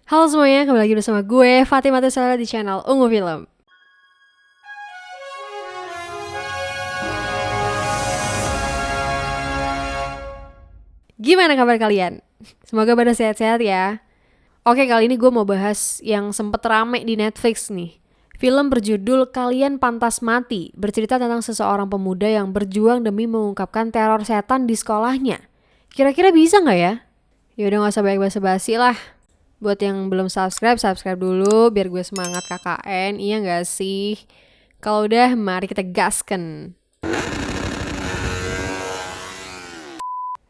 Halo semuanya, kembali lagi bersama gue Fatima Tusala di channel Ungu Film. Gimana kabar kalian? Semoga pada sehat-sehat ya. Oke, kali ini gue mau bahas yang sempet rame di Netflix nih. Film berjudul Kalian Pantas Mati, bercerita tentang seseorang pemuda yang berjuang demi mengungkapkan teror setan di sekolahnya. Kira-kira bisa nggak ya? Yaudah gak usah banyak basa-basi lah. Buat yang belum subscribe, subscribe dulu biar gue semangat KKN, iya gak sih? Kalau udah, mari kita gaskan.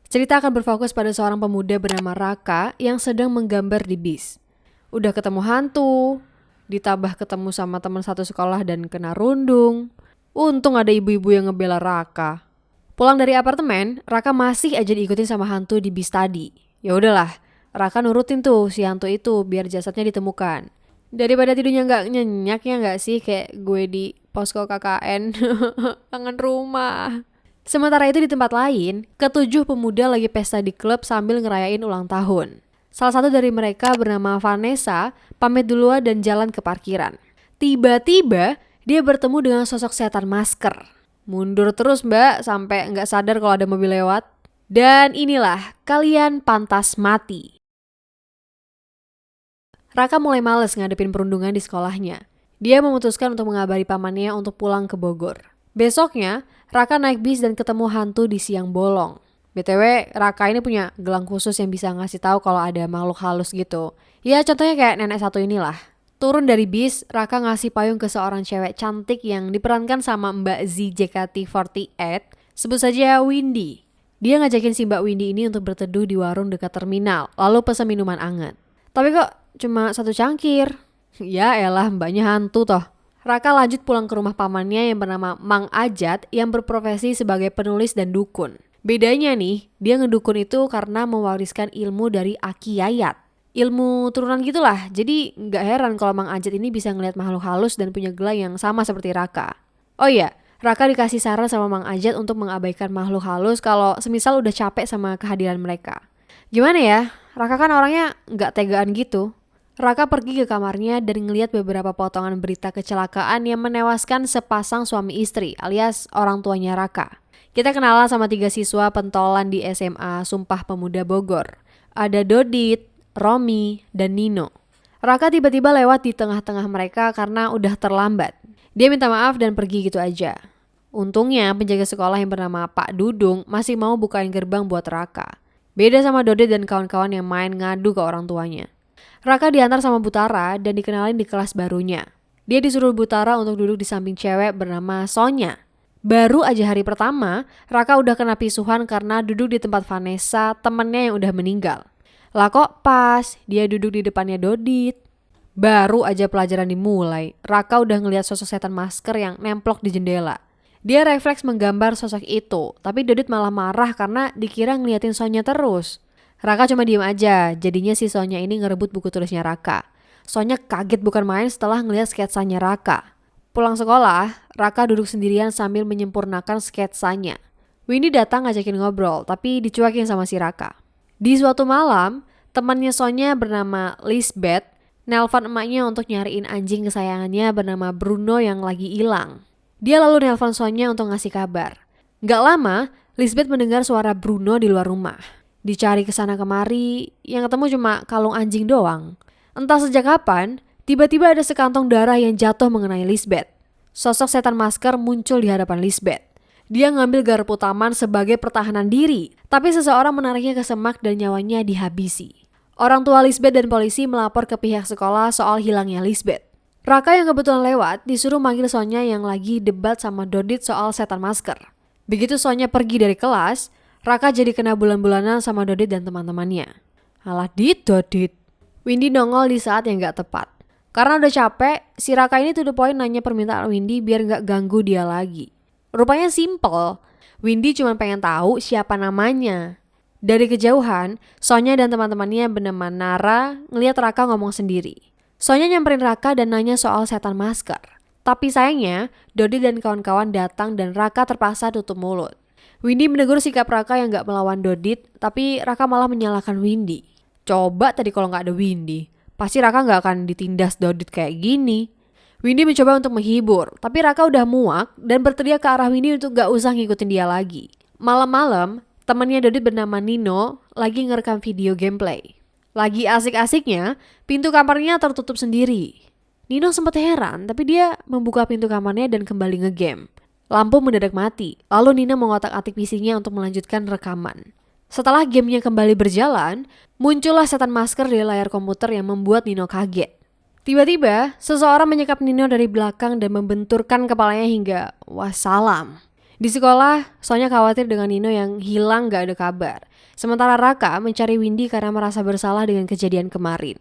Cerita akan berfokus pada seorang pemuda bernama Raka yang sedang menggambar di bis. Udah ketemu hantu, ditambah ketemu sama teman satu sekolah dan kena rundung. Untung ada ibu-ibu yang ngebela Raka. Pulang dari apartemen, Raka masih aja diikutin sama hantu di bis tadi. Ya udahlah, Raka nurutin tuh si hantu itu biar jasadnya ditemukan. Daripada tidurnya nggak nyenyak ya nggak sih kayak gue di posko KKN. Kangen rumah. Sementara itu di tempat lain, ketujuh pemuda lagi pesta di klub sambil ngerayain ulang tahun. Salah satu dari mereka bernama Vanessa pamit duluan dan jalan ke parkiran. Tiba-tiba dia bertemu dengan sosok setan masker. Mundur terus mbak sampai nggak sadar kalau ada mobil lewat. Dan inilah Kalian Pantas Mati. Raka mulai males ngadepin perundungan di sekolahnya. Dia memutuskan untuk mengabari pamannya untuk pulang ke Bogor. Besoknya, Raka naik bis dan ketemu hantu di siang bolong. BTW, Raka ini punya gelang khusus yang bisa ngasih tahu kalau ada makhluk halus gitu. Ya contohnya kayak nenek satu inilah. Turun dari bis, Raka ngasih payung ke seorang cewek cantik yang diperankan sama Mbak Z JKT48, sebut saja Windy. Dia ngajakin si Mbak Windy ini untuk berteduh di warung dekat terminal, lalu pesan minuman anget. Tapi kok cuma satu cangkir? Ya elah, mbaknya hantu toh. Raka lanjut pulang ke rumah pamannya yang bernama Mang Ajat yang berprofesi sebagai penulis dan dukun. Bedanya nih, dia ngedukun itu karena mewariskan ilmu dari Aki Yayat. Ilmu turunan gitulah, jadi nggak heran kalau Mang Ajat ini bisa ngelihat makhluk halus dan punya gelang yang sama seperti Raka. Oh iya, Raka dikasih saran sama Mang Ajat untuk mengabaikan makhluk halus kalau semisal udah capek sama kehadiran mereka. Gimana ya, Raka kan orangnya nggak tegaan gitu. Raka pergi ke kamarnya dan ngeliat beberapa potongan berita kecelakaan yang menewaskan sepasang suami istri alias orang tuanya Raka. Kita kenalan sama 3 siswa pentolan di SMA Sumpah Pemuda Bogor. Ada Dodit, Romi, dan Nino. Raka tiba-tiba lewat di tengah-tengah mereka karena udah terlambat. Dia minta maaf dan pergi gitu aja. Untungnya penjaga sekolah yang bernama Pak Dudung masih mau bukain gerbang buat Raka. Beda sama Dodit dan kawan-kawan yang main ngadu ke orang tuanya. Raka diantar sama Butara dan dikenalin di kelas barunya. Dia disuruh Butara untuk duduk di samping cewek bernama Sonya. Baru aja hari pertama, Raka udah kena pisuhan karena duduk di tempat Vanessa, temennya yang udah meninggal. Lah kok pas, dia duduk di depannya Dodit. Baru aja pelajaran dimulai, Raka udah ngeliat sosok setan masker yang nemplok di jendela. Dia refleks menggambar sosok itu, tapi Dodit malah marah karena dikira ngeliatin Sonya terus. Raka cuma diem aja, jadinya si Sonya ini ngerebut buku tulisnya Raka. Sonya kaget bukan main setelah ngeliat sketsanya Raka. Pulang sekolah, Raka duduk sendirian sambil menyempurnakan sketsanya. Winnie datang ngajakin ngobrol, tapi dicuekin sama si Raka. Di suatu malam, temannya Sonya bernama Lisbeth nelpon emaknya untuk nyariin anjing kesayangannya bernama Bruno yang lagi hilang. Dia lalu nelpon Sonya untuk ngasih kabar. Gak lama, Lisbeth mendengar suara Bruno di luar rumah. Dicari kesana kemari, yang ketemu cuma kalung anjing doang. Entah sejak kapan, tiba-tiba ada sekantong darah yang jatuh mengenai Lisbeth. Sosok setan masker muncul di hadapan Lisbeth. Dia ngambil garpu taman sebagai pertahanan diri, tapi seseorang menariknya ke semak dan nyawanya dihabisi. Orang tua Lisbeth dan polisi melapor ke pihak sekolah soal hilangnya Lisbeth. Raka yang kebetulan lewat disuruh manggil Sonya yang lagi debat sama Dodit soal setan masker. Begitu Sonya pergi dari kelas, Raka jadi kena bulan-bulanan sama Dodit dan teman-temannya. Alah Dodit. Windy nongol di saat yang gak tepat. Karena udah capek, si Raka ini to the point nanya permintaan Windy biar gak ganggu dia lagi. Rupanya simple. Windy cuma pengen tahu siapa namanya. Dari kejauhan, Sonya dan teman-temannya bernama Nara ngeliat Raka ngomong sendiri. Sonya nyamperin Raka dan nanya soal setan masker. Tapi sayangnya, Dodit dan kawan-kawan datang dan Raka terpaksa tutup mulut. Windy menegur sikap Raka yang gak melawan Dodit, tapi Raka malah menyalahkan Windy. Coba tadi kalau gak ada Windy, pasti Raka nggak akan ditindas Dodit kayak gini. Windy mencoba untuk menghibur, tapi Raka udah muak dan berteriak ke arah Windy untuk gak usah ngikutin dia lagi. Malam-malam, temannya Dodit bernama Nino lagi ngerekam video gameplay. Lagi asik-asiknya, pintu kamarnya tertutup sendiri. Nino sempat heran, tapi dia membuka pintu kamarnya dan kembali ngegame. Lampu mendadak mati, lalu Nino mengotak-atik PC-nya untuk melanjutkan rekaman. Setelah gamenya kembali berjalan, muncullah setan masker di layar komputer yang membuat Nino kaget. Tiba-tiba, seseorang menyekap Nino dari belakang dan membenturkan kepalanya hingga wassalam. Di sekolah, Sonya khawatir dengan Nino yang hilang gak ada kabar. Sementara Raka mencari Windy karena merasa bersalah dengan kejadian kemarin.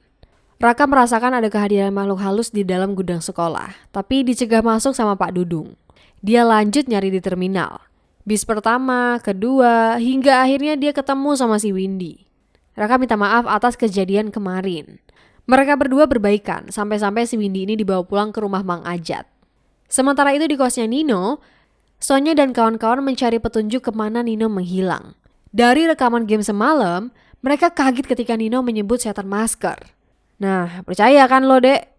Raka merasakan ada kehadiran makhluk halus di dalam gudang sekolah, tapi dicegah masuk sama Pak Dudung. Dia lanjut nyari di terminal. Bis pertama, kedua, hingga akhirnya dia ketemu sama si Windy. Raka minta maaf atas kejadian kemarin. Mereka berdua berbaikan, sampai-sampai si Windy ini dibawa pulang ke rumah Mang Ajat. Sementara itu di kosnya Nino, Sonya dan kawan-kawan mencari petunjuk kemana Nino menghilang. Dari rekaman game semalam, mereka kaget ketika Nino menyebut setan masker. Nah, percaya kan lo, Dek?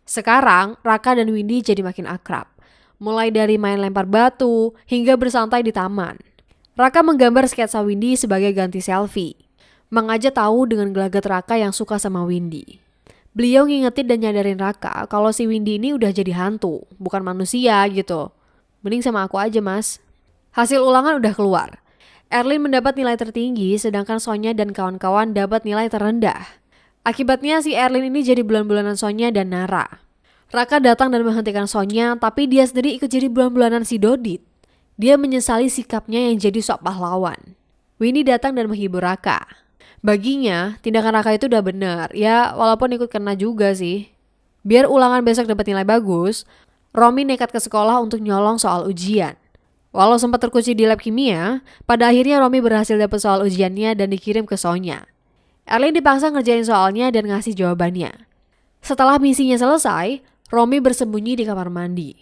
Sekarang, Raka dan Windy jadi makin akrab. Mulai dari main lempar batu, hingga bersantai di taman. Raka menggambar sketsa Windy sebagai ganti selfie. Mang Ajat tahu dengan gelagat Raka yang suka sama Windy. Beliau ngingetin dan nyadarin Raka kalau si Windy ini udah jadi hantu, bukan manusia gitu. Mending sama aku aja, Mas. Hasil ulangan udah keluar. Erlin mendapat nilai tertinggi, sedangkan Sonya dan kawan-kawan dapat nilai terendah. Akibatnya si Erlin ini jadi bulan-bulanan Sonya dan Nara. Raka datang dan menghentikan Sonya, tapi dia sendiri ikut jadi bulan-bulanan si Dodit. Dia menyesali sikapnya yang jadi sok pahlawan. Windy datang dan menghibur Raka. Baginya, tindakan Raka itu udah benar. Ya, walaupun ikut kena juga sih. Biar ulangan besok dapat nilai bagus, Romi nekat ke sekolah untuk nyolong soal ujian. Walau sempat terkunci di lab kimia, pada akhirnya Romi berhasil dapat soal ujiannya dan dikirim ke Sonya. Erlin dipaksa ngerjain soalnya dan ngasih jawabannya. Setelah misinya selesai, Romi bersembunyi di kamar mandi.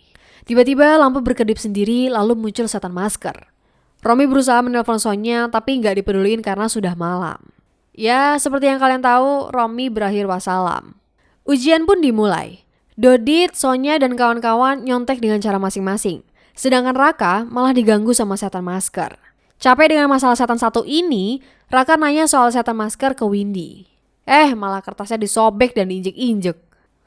Tiba-tiba lampu berkedip sendiri lalu muncul setan masker. Romi berusaha menelpon Sonya tapi nggak dipeduliin karena sudah malam. Ya, seperti yang kalian tahu, Romi berakhir wassalam. Ujian pun dimulai. Dodit, Sonya, dan kawan-kawan nyontek dengan cara masing-masing. Sedangkan Raka malah diganggu sama setan masker. Capek dengan masalah setan satu ini, Raka nanya soal setan masker ke Windy. Malah kertasnya disobek dan diinjek-injek.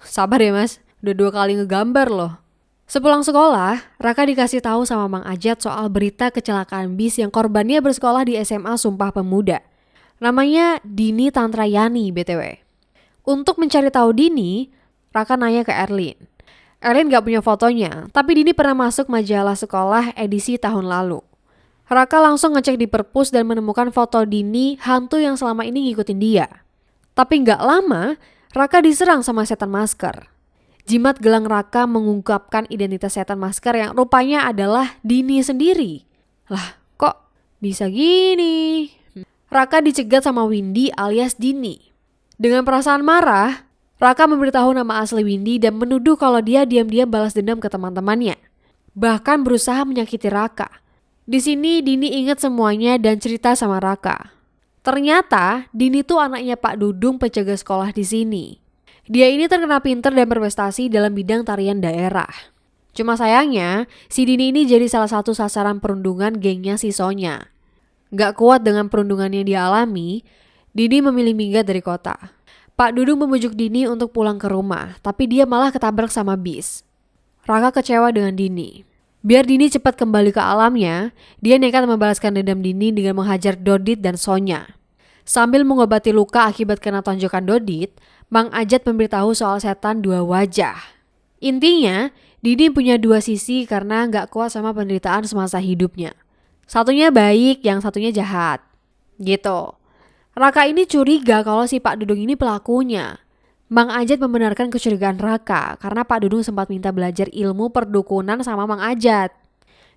Sabar ya, Mas, udah 2 kali ngegambar loh. Sepulang sekolah, Raka dikasih tahu sama Mang Ajat soal berita kecelakaan bis yang korbannya bersekolah di SMA Sumpah Pemuda. Namanya Dini Tantrayani BTW. Untuk mencari tahu Dini, Raka nanya ke Erlin. Erlin gak punya fotonya, tapi Dini pernah masuk majalah sekolah edisi tahun lalu. Raka langsung ngecek di perpus dan menemukan foto Dini, hantu yang selama ini ngikutin dia. Tapi gak lama, Raka diserang sama setan masker. Jimat gelang Raka mengungkapkan identitas setan masker yang rupanya adalah Dini sendiri. Lah, kok bisa gini? Raka dicegat sama Windy alias Dini. Dengan perasaan marah, Raka memberitahu nama asli Windy dan menuduh kalau dia diam-diam balas dendam ke teman-temannya. Bahkan berusaha menyakiti Raka. Di sini Dini ingat semuanya dan cerita sama Raka. Ternyata Dini tuh anaknya Pak Dudung, penjaga sekolah di sini. Dia ini terkenal pinter dan berprestasi dalam bidang tarian daerah. Cuma sayangnya, si Dini ini jadi salah satu sasaran perundungan gengnya si Sonya. Gak kuat dengan perundungannya dia alami, Dini memilih minggat dari kota. Pak Dudung membujuk Dini untuk pulang ke rumah, tapi dia malah ketabrak sama bis. Raka kecewa dengan Dini. Biar Dini cepat kembali ke alamnya, dia nekat membalaskan dendam Dini dengan menghajar Dodit dan Sonya. Sambil mengobati luka akibat kena tonjokan Dodit, Mang Ajat memberitahu soal setan 2 wajah. Intinya, Dini punya 2 sisi karena gak kuat sama penderitaan semasa hidupnya. Satunya baik, yang satunya jahat. Gitu. Raka ini curiga kalau si Pak Dudung ini pelakunya. Mang Ajat membenarkan kecurigaan Raka karena Pak Dudung sempat minta belajar ilmu perdukunan sama Mang Ajat.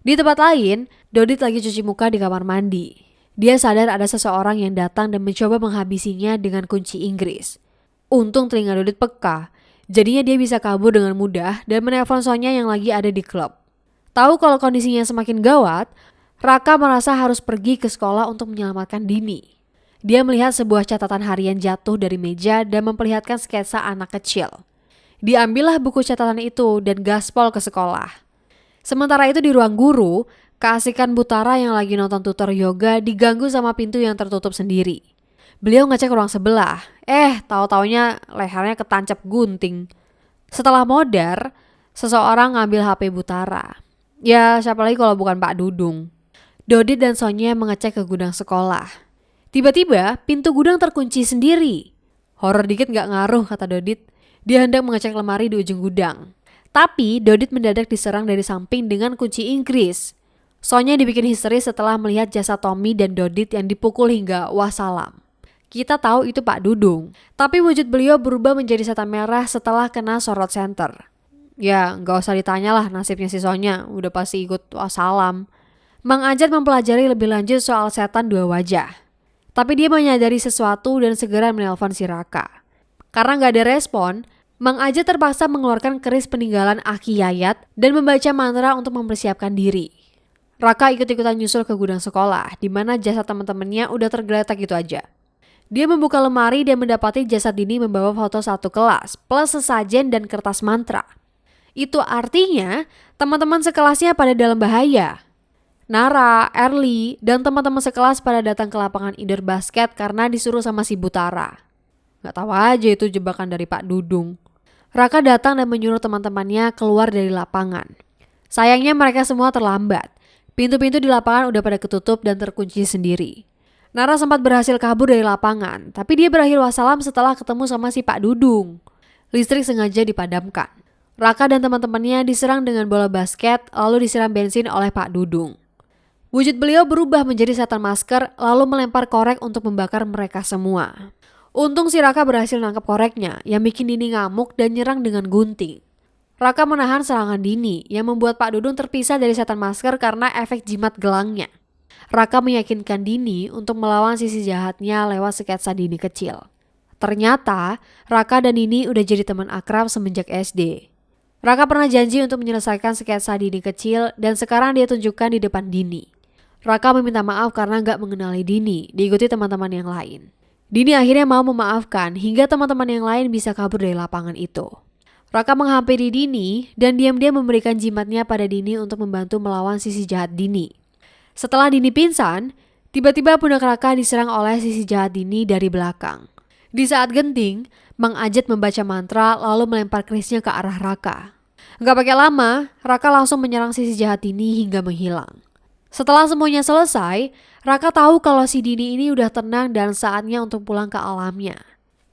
Di tempat lain, Dodit lagi cuci muka di kamar mandi. Dia sadar ada seseorang yang datang dan mencoba menghabisinya dengan kunci Inggris. Untung telinga Dodit peka, jadinya dia bisa kabur dengan mudah dan menelpon Sonya yang lagi ada di klub. Tahu kalau kondisinya semakin gawat, Raka merasa harus pergi ke sekolah untuk menyelamatkan Dini. Dia melihat sebuah catatan harian jatuh dari meja dan memperlihatkan sketsa anak kecil. Diambillah buku catatan itu dan gaspol ke sekolah. Sementara itu di ruang guru, keasikan Butara yang lagi nonton tutor yoga diganggu sama pintu yang tertutup sendiri. Beliau ngecek ruang sebelah, tahu-taunya lehernya ketancap gunting. Setelah modar, seseorang ngambil HP Butara. Ya siapa lagi kalau bukan Pak Dudung. Dodit dan Sonya mengecek ke gudang sekolah. Tiba-tiba pintu gudang terkunci sendiri. Horor dikit gak ngaruh, kata Dodit. Dia hendak mengecek lemari di ujung gudang. Tapi Dodit mendadak diserang dari samping dengan kunci Inggris. Sonya dibikin histeris setelah melihat jasad Tommy dan Dodit yang dipukul hingga wassalam. Kita tahu itu Pak Dudung, tapi wujud beliau berubah menjadi setan merah setelah kena sorot senter. Ya gak usah ditanya lah nasibnya si Sonya, udah pasti ikut wassalam. Mang Ajat mempelajari lebih lanjut soal setan dua wajah. Tapi dia menyadari sesuatu dan segera menelpon si Raka. Karena gak ada respon, Mang Ajat terpaksa mengeluarkan keris peninggalan Aki Yayat dan membaca mantra untuk mempersiapkan diri. Raka ikut-ikutan nyusul ke gudang sekolah, di mana jasad teman-temannya udah tergeletak gitu aja. Dia membuka lemari dan mendapati jasad Dini membawa foto satu kelas, plus sesajen dan kertas mantra. Itu artinya teman-teman sekelasnya pada dalam bahaya. Nara, Erli, dan teman-teman sekelas pada datang ke lapangan indoor basket karena disuruh sama si Butara. Gak tahu aja itu jebakan dari Pak Dudung. Raka datang dan menyuruh teman-temannya keluar dari lapangan. Sayangnya mereka semua terlambat. Pintu-pintu di lapangan udah pada ketutup dan terkunci sendiri. Nara sempat berhasil kabur dari lapangan, tapi dia berakhir wassalam setelah ketemu sama si Pak Dudung. Listrik sengaja dipadamkan. Raka dan teman-temannya diserang dengan bola basket lalu disiram bensin oleh Pak Dudung. Wujud beliau berubah menjadi setan masker lalu melempar korek untuk membakar mereka semua. Untung si Raka berhasil nangkap koreknya yang bikin Dini ngamuk dan nyerang dengan gunting. Raka menahan serangan Dini yang membuat Pak Dudung terpisah dari setan masker karena efek jimat gelangnya. Raka meyakinkan Dini untuk melawan sisi jahatnya lewat sketsa Dini kecil. Ternyata Raka dan Dini udah jadi teman akrab semenjak SD. Raka pernah janji untuk menyelesaikan sketsa Dini kecil dan sekarang dia tunjukkan di depan Dini. Raka meminta maaf karena gak mengenali Dini, diikuti teman-teman yang lain. Dini akhirnya mau memaafkan hingga teman-teman yang lain bisa kabur dari lapangan itu. Raka menghampiri Dini dan diam-diam memberikan jimatnya pada Dini untuk membantu melawan sisi jahat Dini. Setelah Dini pingsan, tiba-tiba pundak Raka diserang oleh sisi jahat Dini dari belakang. Di saat genting, Mang Ajat membaca mantra lalu melempar kerisnya ke arah Raka. Gak pakai lama, Raka langsung menyerang sisi jahat Dini hingga menghilang. Setelah semuanya selesai, Raka tahu kalau si Dini ini udah tenang dan saatnya untuk pulang ke alamnya.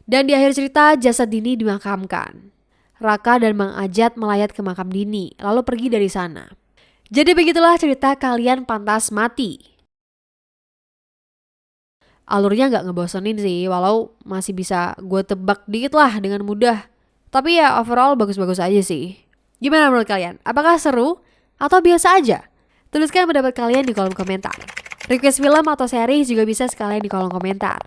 Dan di akhir cerita, jasad Dini dimakamkan. Raka dan Mang Ajat melayat ke makam Dini, lalu pergi dari sana. Jadi begitulah cerita Kalian Pantas Mati. Alurnya gak ngebosenin sih, walau masih bisa gue tebak dikit lah dengan mudah. Tapi ya overall bagus-bagus aja sih. Gimana menurut kalian? Apakah seru atau biasa aja? Tuliskan pendapat kalian di kolom komentar. Request film atau series juga bisa sekalian di kolom komentar.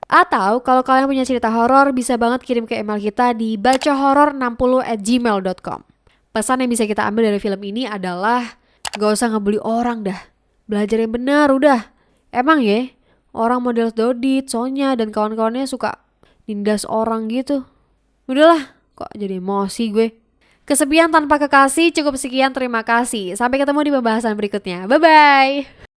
Atau kalau kalian punya cerita horor bisa banget kirim ke email kita di bacahoror60@gmail.com. Pesan yang bisa kita ambil dari film ini adalah gak usah ngebully orang dah. Belajar yang benar udah. Emang ya, orang model Dodit, Sonya, dan kawan-kawannya suka nindas orang gitu. Udahlah, kok jadi emosi gue. Kesepian tanpa kekasih, cukup sekian, terima kasih. Sampai ketemu di pembahasan berikutnya. Bye-bye.